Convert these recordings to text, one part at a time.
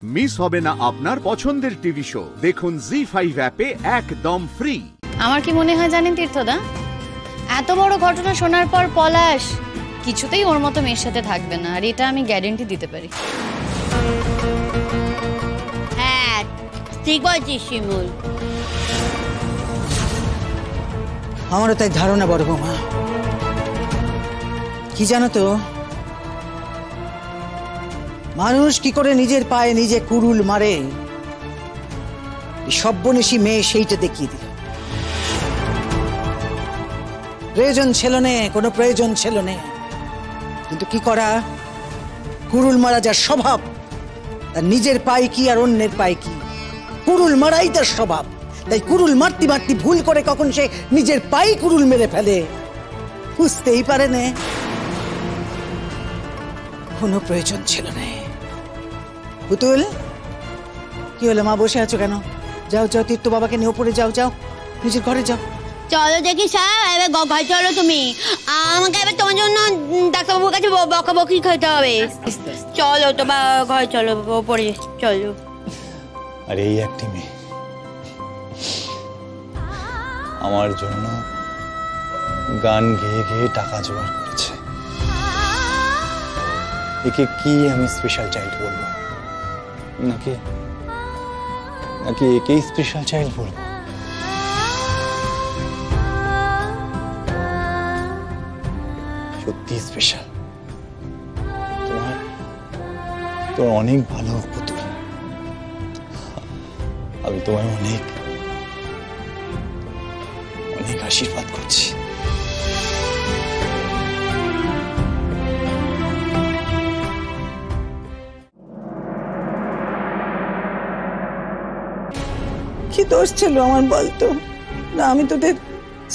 Miss হবে না আপনার পছন্দের টিভি শো। দেখুন জি5 অ্যাপে একদম ফ্রি। আমার কি মনে হয় জানেন তীর্থদা, এত বড় ঘটনা শোনার পর পলাশ কিছুতেই ওর মতো মেয়ের সাথে থাকবে না, আর এটা আমি গ্যারান্টি দিতে পারি। হ্যাঁ ঠিক বলছিস শিমুল। আমারও তাই ধারণা বড় বৌমা। কি জানো তো, মানুষ কি করে নিজের পায়ে নিজে কুড়ুল মারে, সব্যনেশী মেয়ে সেইটা দেখিয়ে দিল। প্রয়োজন ছিল না, কোনো প্রয়োজন ছিল না, কিন্তু কি করা, কুড়ুল মারা যার স্বভাব, তার নিজের পায়ে কি আর অন্যের পায়ে কি, কুড়ুল মারাই তার স্বভাব। তাই কুড়ুল মারতে মারতে ভুল করে কখন সে নিজের পায়ে কুড়ুল মেরে ফেলে বুঝতেই পারে না, কোনো প্রয়োজন ছিল না। পুতুল, কি হলো মা, বসে আছো কেন? যাও যাও, তীর্থ বাবাকে নিয়ে ওপরে যাও, যাও নিজের ঘরে যাও। চলো দেখি স্যার, এবার ঘর চলো তুমি। আমাকে এবার তোমার জন্য ডাক্তারবাবুর কাছে বকাবকি খেতে হবে। চলো তোমার ঘরে চলো, ওপরে চলো। আর এই একটি মেয়ে আমার জন্য গান গেয়ে গেয়ে টাকা জোগাড় করেছে। একে কি আমি স্পেশাল চাইল্ড বলবো, নাকি নাকি একেই স্পেশাল চাইল্ড বলবো? সত্যি স্পেশাল। তোমার অনেক ভালো পুতুল, আমি তোমায় অনেক অনেক আশীর্বাদ করছি। কি দোষ ছিল আমার বলতো? না, আমি তোদের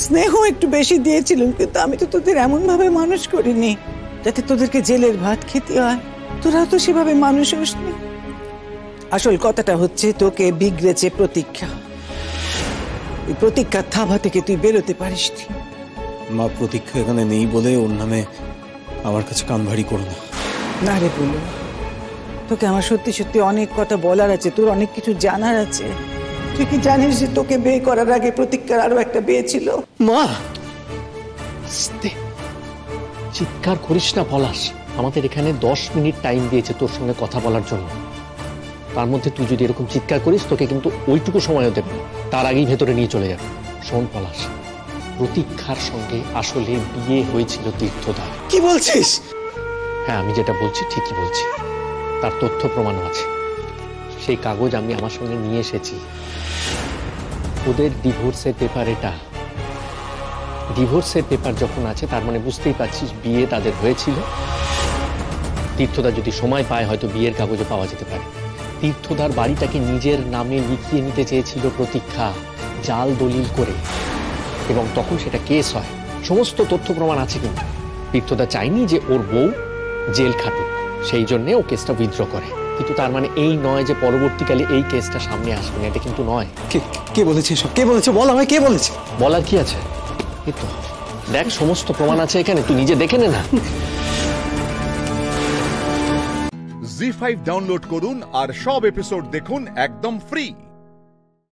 স্নেহ একটু বেশি দিয়েছিলাম, কিন্তু আমি তো তোদের এমন ভাবে মানুষ করিনি যাতে তোদেরকে জেলের ভাত খেতে হয়। তোরা তো সেভাবে মানুষ হসনি। আসল কথাটা হচ্ছে, তোকে বিগড়েছে প্রতীক্ষা। এই প্রতীক্ষার থাবা থেকে তুই বেরোতে পারিস নি। মা, প্রতীক্ষা এখানে নেই বলে ওর নামে আমার কাছে কান ভারী করো না। না রে বলো, তোকে আমার সত্যি সত্যি অনেক কথা বলার আছে, তোর অনেক কিছু জানার আছে। তুই কি জানিস যে তোকে বিয়ে করার আগে প্রতীক্ষার আরো একটা বিয়ে ছিল? মা আস্তে চিৎকার করিস না পলাশ। আমাদের এখানে 10 মিনিট টাইম দিয়েছে তোর সঙ্গে কথা বলার জন্য, তার মধ্যে তুই যদি এরকম চিৎকার করিস তোকে কিন্তু ওইটুকু সময়ও দেবে না, তার আগেই ভেতরে নিয়ে চলে যাবে। শোন পলাশ, প্রতীক্ষার সঙ্গে আসলে বিয়ে হয়েছিল তীর্থদা। কি বলছিস? হ্যাঁ, আমি যেটা বলছি ঠিকই বলছি, তার তথ্য প্রমাণও আছে। সেই কাগজ আমি আমার সঙ্গে নিয়ে এসেছি। ওদের ডিভোর্সের পেপার এটা। ডিভোর্সের পেপার যখন আছে, তার মানে বুঝতেই পারছিস বিয়ে তাদের হয়েছিল। তীর্থদা যদি সময় পায় হয়তো বিয়ের কাগজে পাওয়া যেতে পারে। তীর্থদার বাড়িটাকে নিজের নামে লিখিয়ে নিতে চেয়েছিল প্রতীক্ষা, জাল দলিল করে, এবং তখন সেটা কেস হয়। সমস্ত তথ্য প্রমাণ আছে, কিন্তু তীর্থদা চায়নি যে ওর বউ জেল খাটুক, সেই জন্যে ও কেসটা উইথড্র করে। কিন্তু তার মানে এই নয় যে পরবর্তীকালে এই কেসটা সামনে আসবে না, এটা কিন্তু নয়। কে বলেছে সব? কে বলেছে? বল আমায়, কে বলেছে? বলার কি আছে? এই তো দেখ, সমস্ত প্রমাণ আছে এখানে, তুই নিজে দেখে নে না। জি5 ডাউনলোড করুন আর সব এপিসোড দেখুন একদম ফ্রি।